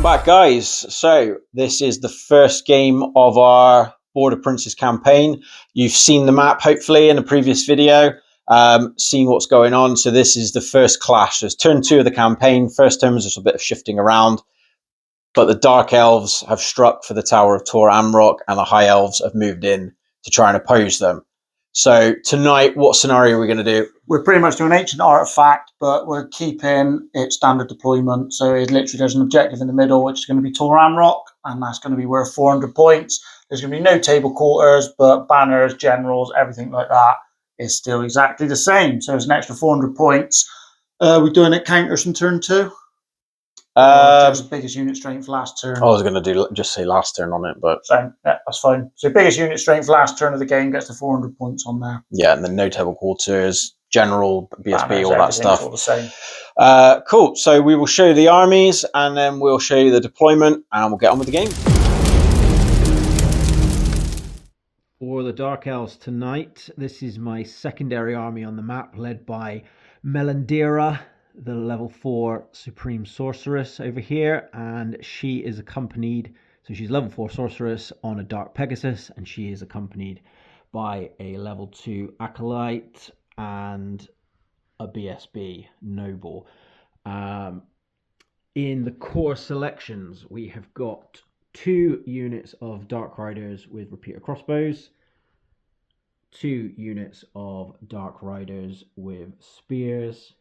Welcome back, guys. So this is the first game of our Border Princes campaign. You've seen the map, hopefully, in the previous video, seen what's going on. So this is the first clash. There's turn 2 of the campaign. First turn was just a bit of shifting around, but the Dark Elves have struck for the Tower of Tor Anork, and the High Elves have moved in to try and oppose them. So tonight, what scenario are we going to do? We're pretty much doing ancient artifact, but we're keeping it standard deployment. So it literally there's an objective in the middle, which is going to be Tor Anork, and that's going to be worth 400 points. There's going to be no table quarters, but banners, generals, everything like that is still exactly the same. So it's an extra 400 points. We're doing it counters from turn 2. Just biggest unit strength last turn. I was going to just say last turn on it, but same. Yeah, that's fine. So biggest unit strength last turn of the game gets the 400 points on there. Yeah, and then no table quarters, general, BSB, banners, all that stuff. All the same. Cool. So we will show you the armies, and then we'll show you the deployment, and we'll get on with the game. For the Dark Elves tonight, this is my secondary army on the map, led by Melandeira, the level 4 Supreme Sorceress over here, and she is accompanied, so she's level 4 Sorceress on a Dark Pegasus, and she is accompanied by a level 2 Acolyte and a BSB Noble. In the core selections, we have got 2 units of Dark Riders with repeater crossbows, 2 units of Dark Riders with spears,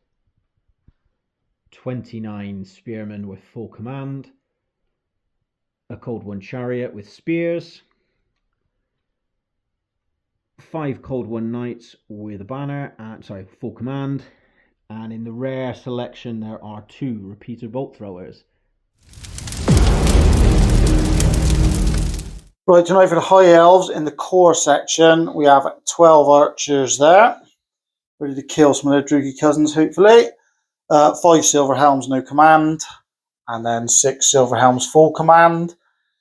29 spearmen with full command, a Cold One chariot with spears, 5 Cold One knights with a banner, and full command, and in the rare selection there are 2 repeater bolt throwers. Right, tonight for the High Elves, in the core section, we have 12 archers there, ready to kill some of their droogie cousins, hopefully. 5 silver helms, no command, and then 6 silver helms, full command.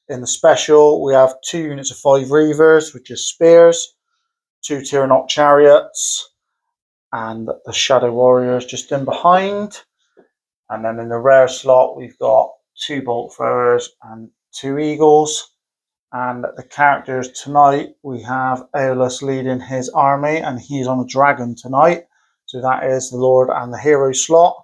In the special, we have 2 units of 5 reavers, which is spears, 2 Tor Anork chariots, and the Shadow Warriors just in behind. And then in the rare slot, we've got 2 bolt throwers and 2 eagles. And the characters tonight, we have Aorlis leading his army, and he's on a dragon tonight. So that is the Lord and the Hero slot.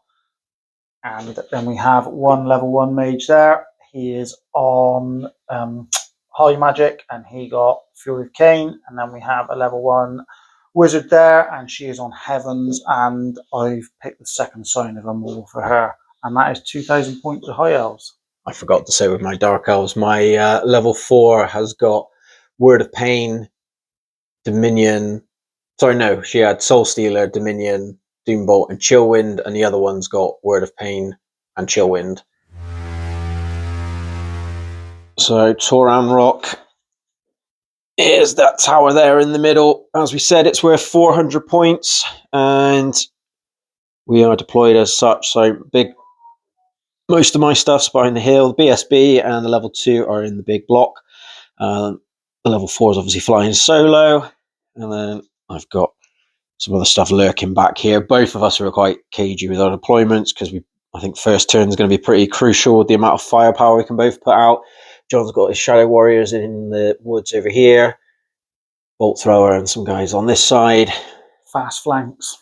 And then we have 1 level 1 mage there. He is on High Magic, and he got Fury of Cain. And then we have a level 1 wizard there, and she is on Heavens. And I've picked the second sign of them all for her. And that is 2,000 points of High Elves. I forgot to say with my Dark Elves, my level 4 has got Word of Pain, Dominion. Sorry, no, she had Soul Stealer, Dominion, Doombolt, and Chillwind, and the other one's got Word of Pain and Chillwind. So Tor Anork is that tower there in the middle. As we said, it's worth 400 points, and we are deployed as such. So most of my stuff's behind the hill. The BSB and the level 2 are in the big block. The level 4 is obviously flying solo, and then I've got some other stuff lurking back here. Both of us are quite cagey with our deployments, because I think first turn is going to be pretty crucial with the amount of firepower we can both put out. John's got his Shadow Warriors in the woods over here, bolt thrower, and some guys on this side. Fast flanks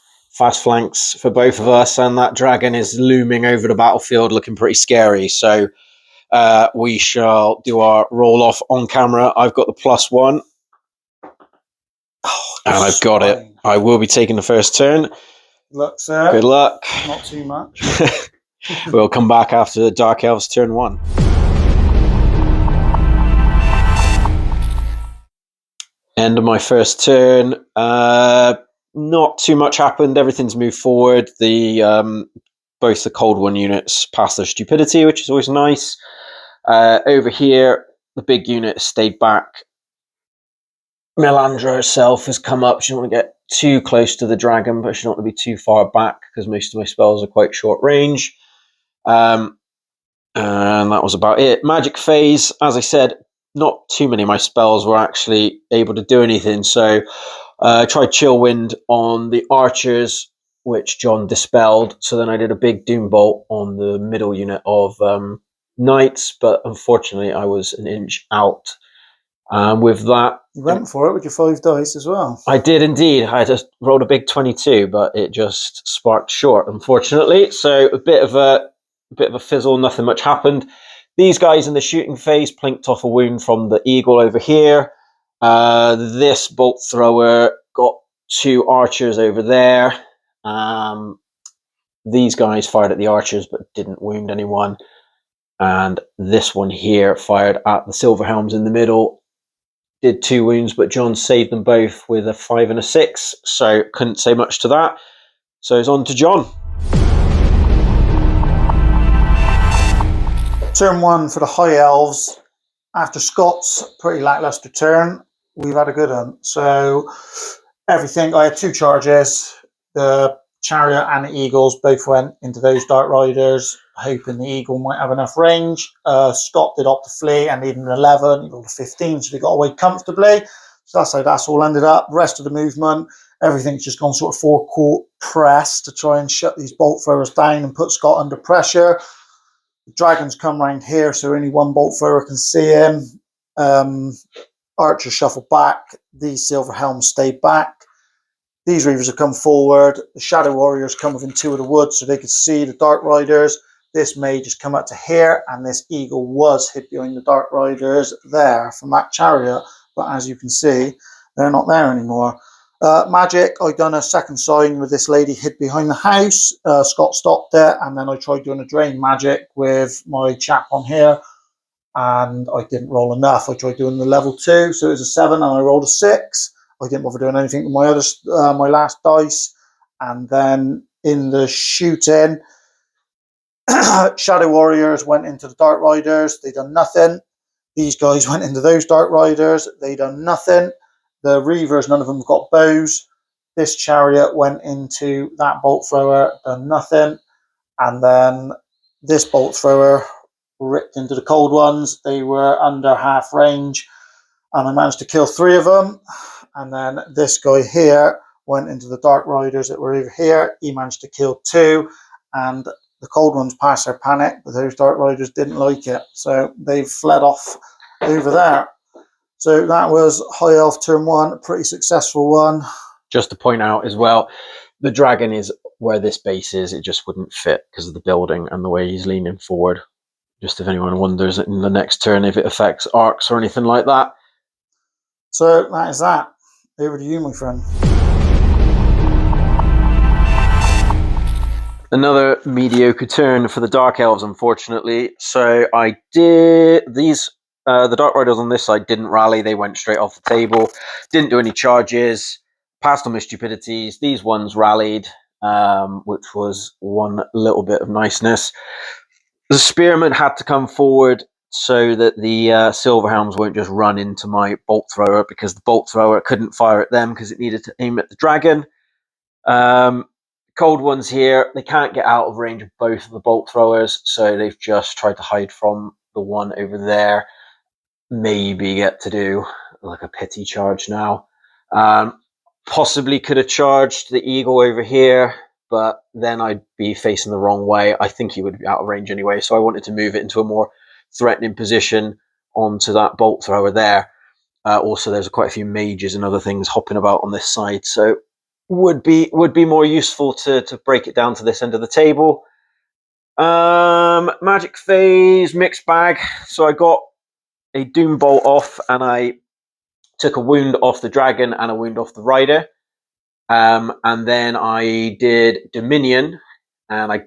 For both of us, and that dragon is looming over the battlefield, looking pretty scary. So we shall do our roll off on camera. I've got the +1. And I've got it. I will be taking the first turn. Luck, sir. Good luck. Not too much. We'll come back after the Dark Elves turn 1. End of my first turn. Not too much happened. Everything's moved forward. Both the Cold One units passed their stupidity, which is always nice. Over here, the big unit stayed back. Melandra herself has come up. She doesn't want to get too close to the dragon, but she doesn't want to be too far back, because most of my spells are quite short range. And that was about it. Magic phase, as I said, not too many of my spells were actually able to do anything. So I tried Chillwind on the archers, which John dispelled. So then I did a big Doombolt on the middle unit of knights, but unfortunately I was an inch out. With that, You went for it with your 5 dice as well. I did indeed. I just rolled a big 22, but it just sparked short, unfortunately. So a bit of a fizzle. Nothing much happened. These guys in the shooting phase plinked off a wound from the eagle over here. This bolt thrower got 2 archers over there. These guys fired at the archers but didn't wound anyone. And this one here fired at the silver helms in the middle. Did 2 wounds, but John saved them both with a 5 and a 6. So couldn't say much to that. So it's on to John. Turn 1 for the High Elves. After Scott's pretty lackluster turn, we've had a good one. So everything, I had 2 charges. The Chariot and the Eagles both went into those Dark Riders, hoping the Eagle might have enough range. Scott did opt to flee and needed an 11. He rolled a 15, so he got away comfortably. So that's how that's all ended up. The rest of the movement, everything's just gone sort of four-court press to try and shut these bolt throwers down and put Scott under pressure. The dragons come round here, so only 1 bolt thrower can see him. Archers shuffle back. These silver helms stay back. These Reavers have come forward. The Shadow Warriors come within 2 of the woods so they could see the Dark Riders. This mage has come up to here, and this Eagle was hid behind the Dark Riders there from that Chariot. But as you can see, they're not there anymore. Magic, I've done a second sign with this lady hid behind the house. Scott stopped it, and then I tried doing a drain magic with my chap on here, and I didn't roll enough. I tried doing the level 2, so it was a 7, and I rolled a 6. I didn't bother doing anything with my last dice. And then in the shooting, Shadow Warriors went into the Dark Riders. They done nothing. These guys went into those Dark Riders. They done nothing. The Reavers, none of them got bows. This Chariot went into that bolt thrower, done nothing. And then this bolt thrower ripped into the cold ones. They were under half range, and I managed to kill 3 of them. And then this guy here went into the Dark Riders that were over here. He managed to kill 2, and the cold ones passed their panic, but those Dark Riders didn't like it, so they've fled off over there. So that was High Elf turn 1, a pretty successful one. Just to point out as well, the dragon is where this base is. It just wouldn't fit because of the building and the way he's leaning forward. Just if anyone wonders in the next turn if it affects arcs or anything like that. So that is that. Over to you, my friend. Another mediocre turn for the Dark Elves, unfortunately. So I did these. The Dark Riders on this side didn't rally. They went straight off the table. Didn't do any charges. Passed on my stupidities. These ones rallied, which was one little bit of niceness. The Spearmen had to come forward so that the Silver Helms won't just run into my bolt thrower, because the bolt thrower couldn't fire at them because it needed to aim at the dragon. Cold ones here, they can't get out of range of both of the bolt throwers, so they've just tried to hide from the one over there. Maybe get to do like a pity charge now. Possibly could have charged the eagle over here, but then I'd be facing the wrong way. I think he would be out of range anyway, so I wanted to move it into a more threatening position onto that bolt thrower there. Also, there's quite a few mages and other things hopping about on this side, so would be more useful to break it down to this end of the table. Magic phase, mixed bag. So I got a Doom Bolt off, and I took a wound off the dragon and a wound off the rider. And then I did Dominion, and I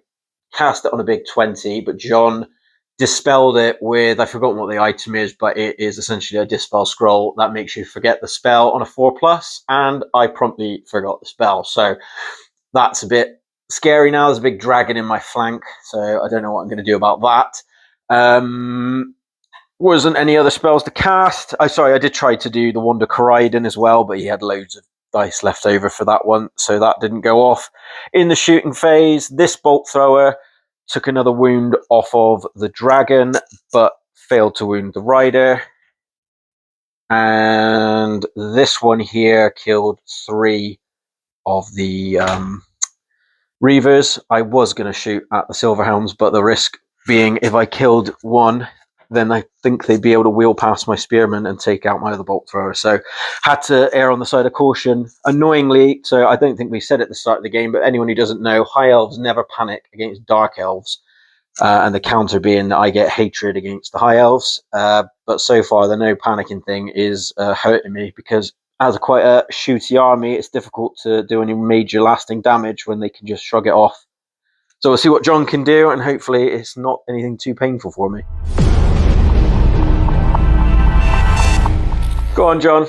cast it on a big 20, but John dispelled it with, I've forgotten what the item is, but it is essentially a dispel scroll that makes you forget the spell on a 4+, and I promptly forgot the spell. So that's a bit scary now. There's a big dragon in my flank, so I don't know what I'm going to do about that. Wasn't any other spells to cast. I did try to do the Wander Corridon as well, but he had loads of dice left over for that one, so that didn't go off. In the shooting phase, this bolt thrower took another wound off of the dragon, but failed to wound the rider. And this one here killed 3 of the Reavers. I was going to shoot at the Silver Helms, but the risk being if I killed one, then I think they'd be able to wheel past my spearmen and take out my other bolt thrower. So had to err on the side of caution. Annoyingly, so I don't think we said at the start of the game, but anyone who doesn't know, High Elves never panic against Dark Elves. And the counter being that I get hatred against the High Elves. But so far, the no panicking thing is hurting me because as quite a shooty army, it's difficult to do any major lasting damage when they can just shrug it off. So we'll see what John can do, and hopefully it's not anything too painful for me. Go on, John.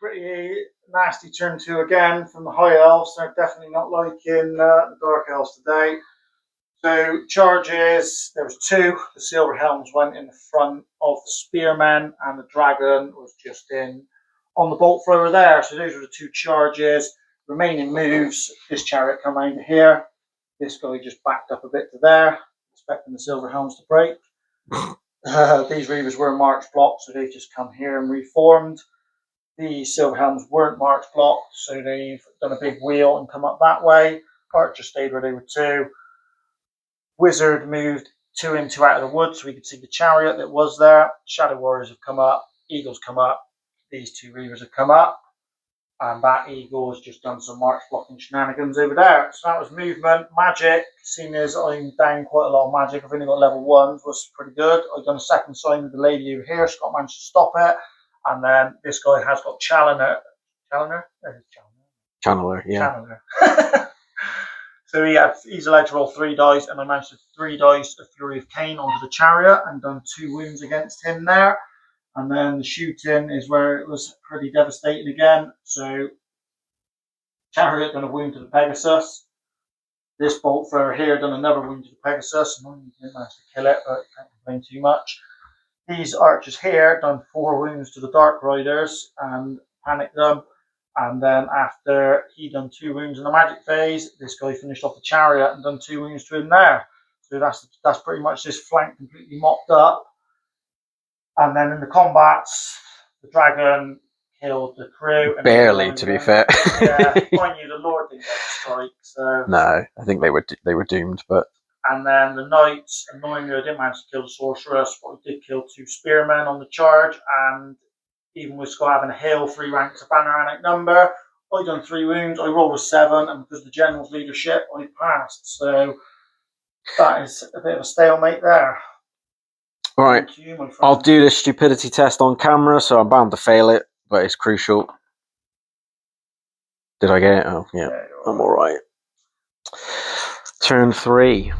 Pretty nasty turn 2 again from the High Elves. They're definitely not liking the Dark Elves today. So charges, there was 2. The Silver Helms went in the front of the Spearmen, and the Dragon was just in on the bolt thrower there. So those were the 2 charges. Remaining moves, this chariot come over here. This guy just backed up a bit to there, expecting the Silver Helms to break. These Reavers were march blocked, so they've just come here and reformed. The Silver Helms weren't march blocked, so they've done a big wheel and come up that way. Archer stayed where they were 2. Wizard moved 2 in, 2 out of the wood, so we could see the chariot that was there. Shadow Warriors have come up. Eagles come up. These 2 Reavers have come up. And that eagle has just done some march blocking shenanigans over there. So that was movement. Magic, seeing as I'm down quite a lot of magic, I've only got level 1s, was pretty good. I've done a second sign with the lady over here. Scott managed to stop it. And then this guy has got Channeler? Channeler, yeah. Channeler. So he's allowed to roll 3 dice, and I managed to 3 dice of Fury of Cain onto the chariot and done 2 wounds against him there. And then the shooting is where it was pretty devastating again. So chariot done a wound to the Pegasus. This bolt thrower here done another wound to the Pegasus. And didn't manage to kill it, but can't complain too much. These archers here done 4 wounds to the Dark Riders and panicked them. And then after he done 2 wounds in the magic phase, this guy finished off the chariot and done 2 wounds to him there. So that's pretty much this flank completely mopped up. And then in the combats, the dragon killed the crew. And barely, to be fair. Yeah, mind you, the Lord didn't get the strike. So no, I think they were doomed. But and then the knights, annoyingly, I didn't manage to kill the sorceress, but I did kill 2 spearmen on the charge. And even with Scott having a hill, 3 ranks of panoramic number, I done 3 wounds. I rolled a 7, and because of the general's leadership, I passed. So that is a bit of a stalemate there. All right, I'll do this stupidity test on camera, so I'm bound to fail it, but it's crucial. Did I get it? Oh, yeah, I'm all right. Turn 3.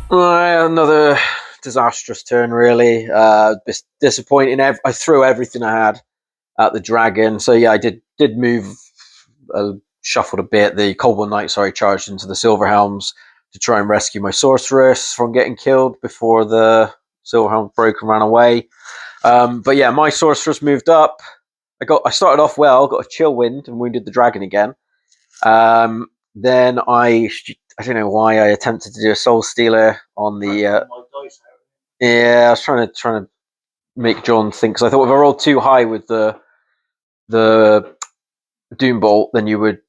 Another disastrous turn, really. Disappointing. I threw everything I had at the dragon. So yeah, I did move, shuffled a bit. The Kobold Knight, charged into the Silver Helms to try and rescue my Sorceress from getting killed before the Silver Helms broke and ran away. But yeah, my Sorceress moved up. I started off well, got a chill wind and wounded the dragon again. Then I don't know why I attempted to do a Soul Stealer on the. Yeah, I was trying to make John think, because I thought if I rolled too high with the Doom Bolt, then you would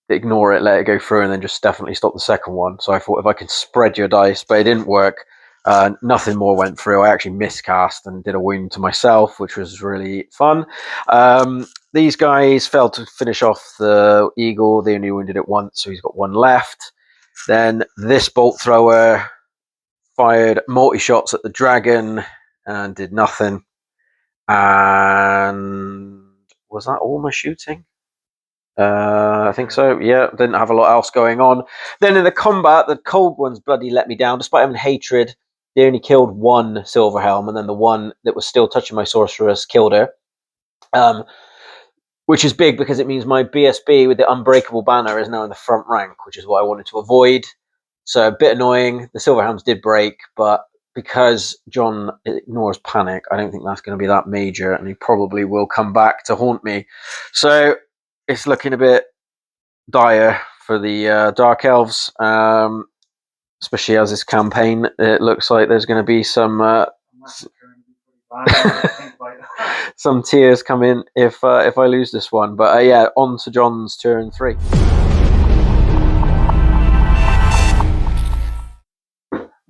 ignore it, let it go through, and then just definitely stop the second one. So I thought if I could spread your dice, but it didn't work. Nothing more went through. I actually miscast and did a wound to myself, which was really fun. These guys failed to finish off the eagle. They only wounded it once, so he's got 1 left. Then this bolt thrower fired multi-shots at the dragon and did nothing. And was that all my shooting? I think so. Yeah, didn't have a lot else going on. Then in the combat, the cold ones bloody let me down. Despite having hatred, they only killed 1 Silver Helm, and then the one that was still touching my Sorceress killed her. Which is big because it means my BSB with the Unbreakable banner is now in the front rank, which is what I wanted to avoid. So a bit annoying. The Silver Helms did break, but because John ignores panic, I don't think that's going to be that major, and he probably will come back to haunt me. So it's looking a bit dire for the Dark Elves, especially as this campaign, it looks like there's going to be some some tears come in if I lose this one. But yeah, on to John's turn 3.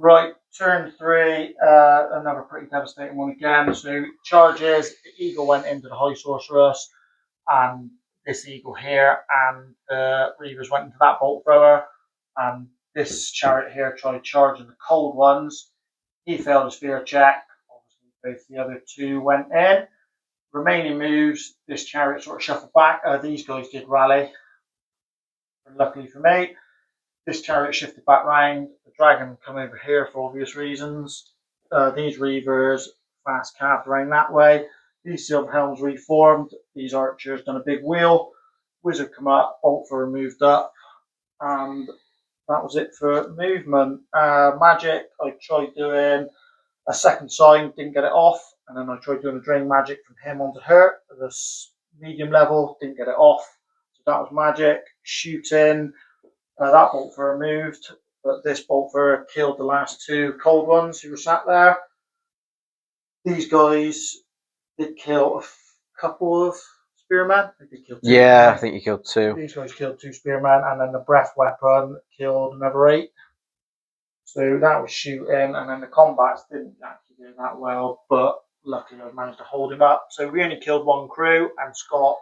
Right, turn 3, another pretty devastating one again. So charges, the eagle went into the high sorceress, and this eagle here, and the reavers went into that bolt thrower, and this chariot here tried charging the cold ones. He failed his fear check. Obviously, both the other two went in. Remaining moves, this chariot sort of shuffled back. These guys did rally. Luckily for me, this chariot shifted back round. The dragon come over here for obvious reasons. These reavers fast capped around that way. These silver helms reformed. These archers done a big wheel. Wizard come up. Boltfer moved up. And that was it for movement. Magic, I tried doing a second sign, didn't get it off. And then I tried doing a drain magic from him onto her at the medium level, didn't get it off. So that was magic. Shooting. That boltfer moved, but this boltfer killed the last two cold ones who were sat there. These guys did kill a couple of spearmen. They did kill two. Yeah, I think you killed 2. These guys killed 2 spearmen, and then the breath weapon killed another 8. So that was shooting, and then the combats didn't actually do that well, but luckily I managed to hold him up. So we only killed 1 crew, and Scott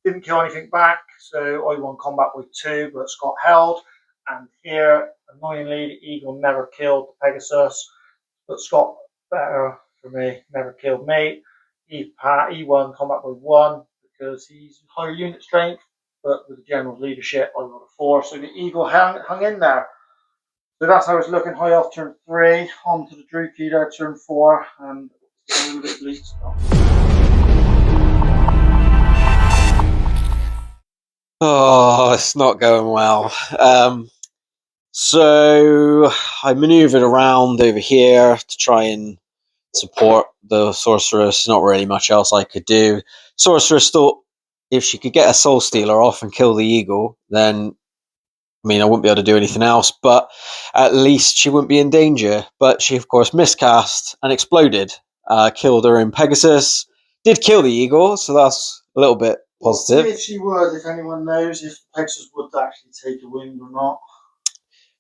didn't kill anything back, so I won combat with 2, but Scott held. And here, annoyingly, the eagle never killed the Pegasus, but Scott, better for me, never killed me. He won combat with 1 because he's higher unit strength, but with the general's leadership, I got a 4. So the eagle hung in there. So that's how it's looking. High Elf turn 3, on to the Druid there turn 4, and a little bit bleak stuff. Oh, it's not going well. So I maneuvered around over here to try and support the sorceress. Not really much else I could do. Sorceress thought if she could get a soul stealer off and kill the eagle, then I mean I wouldn't be able to do anything else, but at least she wouldn't be in danger. But she of course miscast and exploded, killed her own Pegasus, did kill the eagle, so that's a little bit positive. Well, if she would, if anyone knows if Pegasus would actually take a wound or not.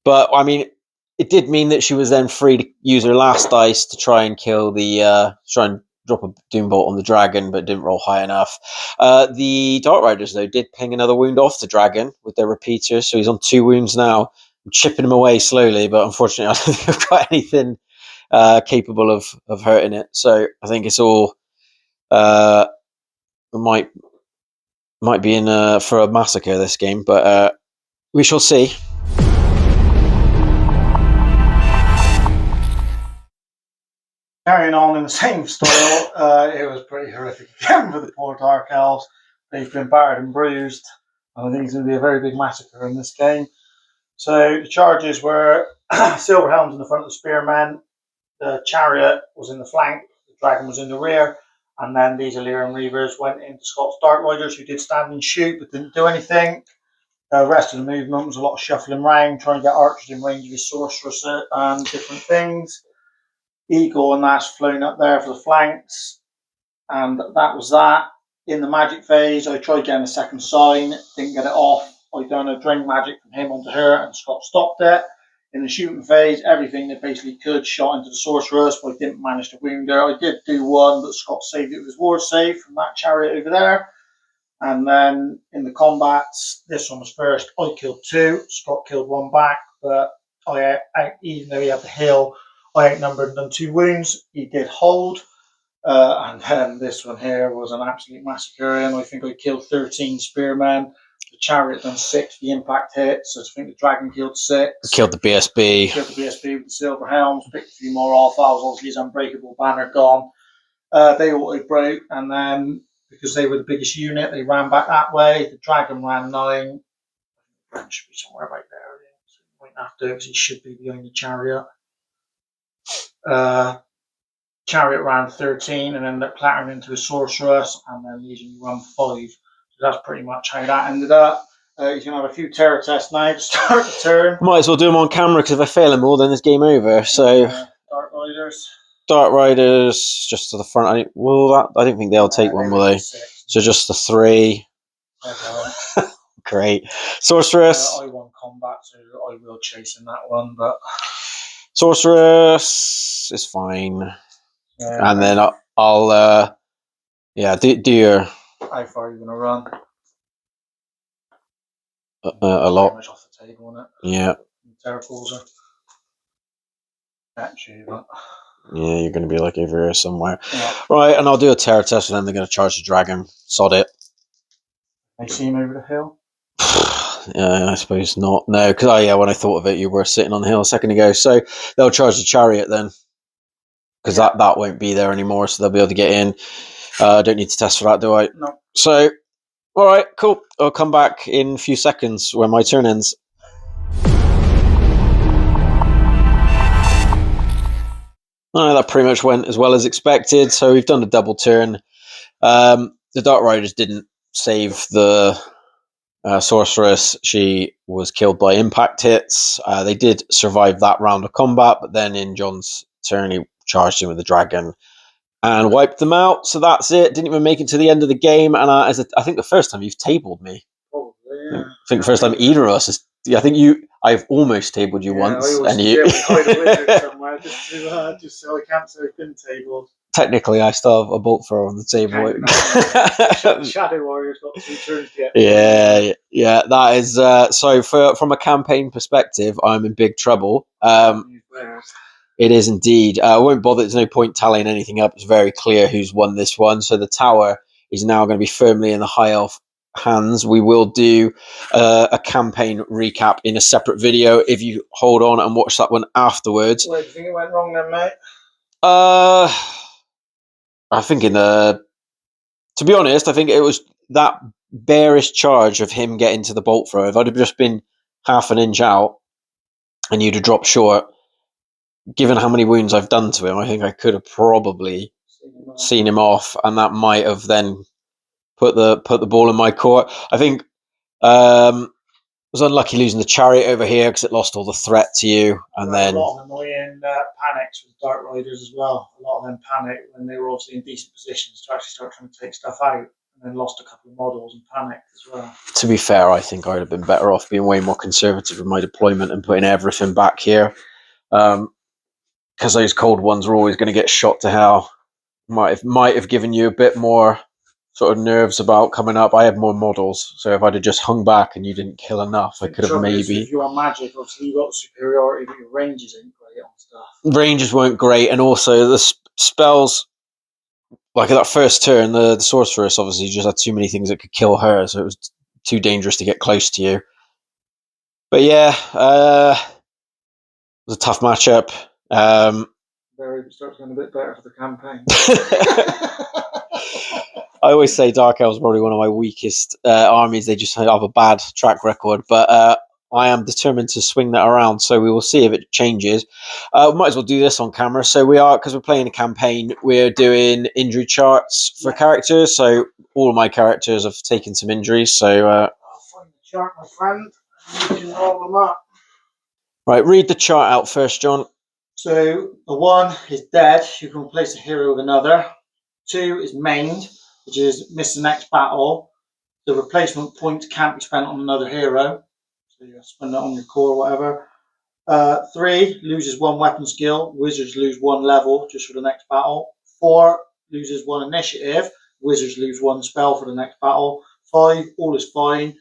But I mean, it did mean that she was then free to use her last dice to try and kill try and drop a doom bolt on the dragon, but didn't roll high enough. The Dart Riders though did ping another wound off the dragon with their repeaters, so he's on 2 wounds now. I'm chipping him away slowly, but unfortunately, I don't think I've got anything capable of hurting it. So I think it's all might be in for a massacre this game, but we shall see. Carrying on in the same style, it was pretty horrific again for the poor Dark Elves. They've been battered and bruised. I think it's going to be a very big massacre in this game. So the charges were Silver Helms in the front of the Spearmen, the Chariot was in the flank, the Dragon was in the rear, and then these Illyrian Reavers went into Scott's Dark Riders, who did stand and shoot but didn't do anything. The rest of the movement was a lot of shuffling around, trying to get archers in range of his sorceress and different things. Eagle and that's flown up there for the flanks, and that was that. In the magic phase, I tried getting a second sign, didn't get it off. I done a drain magic from him onto her, and Scott stopped it. In the shooting phase, everything that basically could shot into the sorceress, but I didn't manage to wound her. I did do 1, but Scott saved it with his ward save from that chariot over there. And then in the combats, this one was first. I killed 2, Scott killed 1 back, but even though he had the hill, I outnumbered and done 2 wounds. He did hold. And then this one here was an absolute massacre, and I think I killed 13 spearmen. The chariot done 6 the impact hits. So I think the dragon killed 6. Killed the BSB. Killed the BSB with the silver helms. Picked a few more off. That was obviously his unbreakable banner gone. They auto broke, and then because they were the biggest unit, they ran back that way. The dragon ran 9. Dragon should be somewhere right there. So he might have to, because he should be behind the chariot. Chariot ran 13 and ended up clattering into a sorceress, and then Legion run 5. So that's pretty much how that ended up. He's going to have a few terror tests now to start the turn. Might as well do them on camera, because if I fail them all, then it's game over. So Dark Riders. Dart Riders just to the front. I don't think they'll take one, will they? 6. So just the 3. Great. Sorceress. I won combat, so I will chase in that one, but Sorceress is fine. And then I'll do your... How far are you going to run? a lot. Pretty much off the table, isn't it? Yeah. Terracles are. Actually, but... Yeah, you're going to be like over here somewhere. Yeah. Right, and I'll do a terror test, and then they're going to charge the dragon. Sod it. I see him over the hill. I suppose not. No, because when I thought of it, you were sitting on the hill a second ago. So they'll charge the chariot then, because that won't be there anymore. So they'll be able to get in. I don't need to test for that, do I? No. So, all right, cool. I'll come back in a few seconds when my turn ends. That pretty much went as well as expected. So we've done a double turn. The Dark Riders didn't save the Sorceress. She was killed by impact hits. They did survive that round of combat, but then in John's turn, he charged in with the dragon and wiped them out. So that's it. Didn't even make it to the end of the game. And I think the first time you've tabled me. Oh, yeah. I think the first time either of us is. I think I've almost tabled you once, and you. Hide a wizard somewhere just so I can't say I've been tabled. Technically, I still have a bolt thrower on the table. Shadow Warrior's got 2 turns yet. Yeah. That is so. From a campaign perspective, I'm in big trouble. It is indeed. I won't bother. There's no point tallying anything up. It's very clear who's won this one. So the tower is now going to be firmly in the High Elf hands. We will do a campaign recap in a separate video if you hold on and watch that one afterwards. Where do you think it went wrong then, mate? I think to be honest, I think it was that bearish charge of him getting to the bolt throw. If I'd have just been half an inch out and you'd have dropped short, given how many wounds I've done to him, I think I could have probably seen him off, and that might have then put the ball in my court. I think was unlucky losing the chariot over here because it lost all the threat to you, and then a lot of annoying panics with Dark Riders as well. A lot of them panicked when they were obviously in decent positions to actually start trying to take stuff out, and then lost a couple of models and panicked as well. To be fair, I think I'd have been better off being way more conservative with my deployment and putting everything back here, because those cold ones were always going to get shot to hell. Might have given you a bit more sort of nerves about coming up. I had more models, so if I'd have just hung back and you didn't kill enough, I could have maybe. If you're on magic, obviously you've got superiority, but your ranges ain't great on stuff. Ranges weren't great, and also the spells, like at that first turn, the sorceress obviously just had too many things that could kill her, so it was too dangerous to get close to you. But yeah, it was a tough matchup. It starts going a bit better for the campaign. I always say Dark Elves are probably one of my weakest armies. They just have a bad track record, but I am determined to swing that around, so we will see if it changes. Might as well do this on camera. So because we're playing a campaign, we're doing injury charts for characters, so all of my characters have taken some injuries. So I'll find the chart, my friend, and you can roll them up. Right, read the chart out first, John. So the 1 is dead. You can replace a hero with another. 2 is maimed, which is miss the next battle. The replacement point can't be spent on another hero, so you spend that on your core or whatever. 3 loses 1 weapon skill. Wizards lose 1 level just for the next battle. 4 loses 1 initiative. Wizards lose 1 spell for the next battle. 5, all is fine.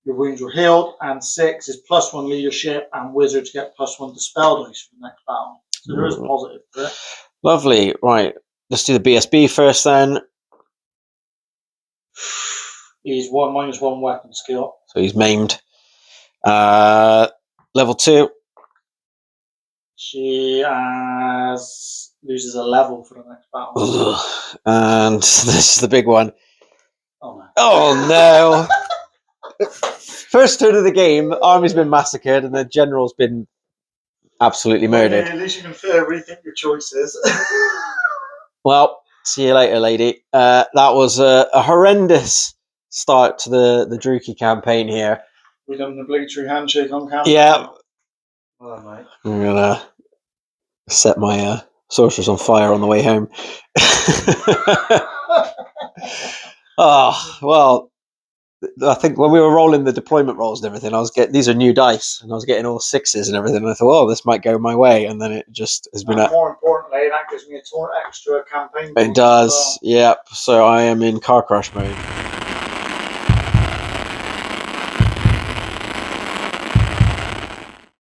Your wounds were healed. And 6 is +1 leadership, and wizards get +1 to spell dice for the next battle. So there is a positive for it. Lovely. Right, let's do the BSB first then. He's -1 weapon skill. So he's maimed. Level 2. She loses a level for the next battle. Ugh. And this is the big one. Oh no. First turn of the game, army's been massacred and the general's been absolutely murdered. Yeah, at least you can rethink your choices. Well, see you later, lady. That was a horrendous start to the Druki campaign here. We done the obligatory handshake on camera. Yeah. Oh, mate. I'm gonna set my sorceress on fire on the way home. Oh well, I think when we were rolling the deployment rolls and everything, I was getting these are new dice, and I was getting all sixes and everything. And I thought, oh, this might go my way, and then it just has been. More importantly, that gives me a extra campaign. It does, yep. So I am in car crash mode.